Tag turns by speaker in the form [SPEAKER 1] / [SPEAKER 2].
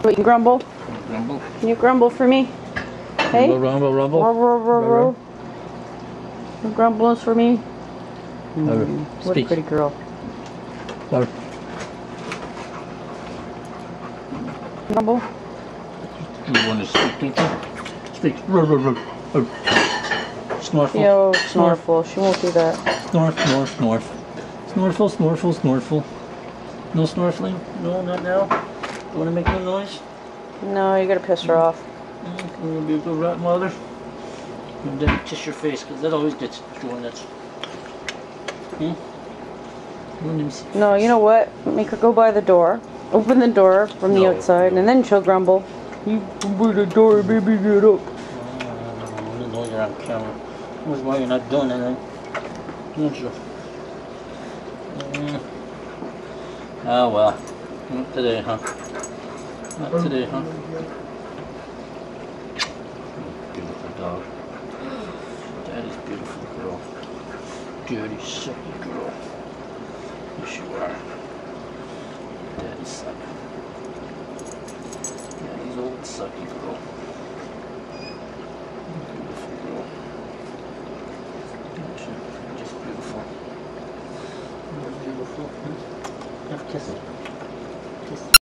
[SPEAKER 1] You can grumble.
[SPEAKER 2] Rumble.
[SPEAKER 1] Can you grumble for me? Hey?
[SPEAKER 2] Rumble, rumble.
[SPEAKER 1] Grumbles for me. What a
[SPEAKER 2] Speak.
[SPEAKER 1] pretty girl. Grumble.
[SPEAKER 2] You want to speak, don't you? Speak. Snorful.
[SPEAKER 1] Yo, Snorful. She won't do that.
[SPEAKER 2] Snorf, snorf, snorf. Snorful, snorful, snorful. No snorfling? No, not now? You want to make no noise?
[SPEAKER 1] No, you gotta piss her off.
[SPEAKER 2] You want to be a good rat mother? And then kiss your face, because that always gets doing that.
[SPEAKER 1] No, you know what? Make her go by the door. Open the door from the outside, and then she'll grumble. You open the door, baby, get up.
[SPEAKER 2] I know you're on camera. That's why you're not doing anything. Don't you? Oh well. Not today, huh? Not today, huh? Beautiful dog. Daddy's beautiful girl. Dirty, sucky girl. Yes, you are. Daddy's sucky. Daddy's old sucky girl. Beautiful girl. You're just beautiful. You're beautiful. Have a kiss. Kiss.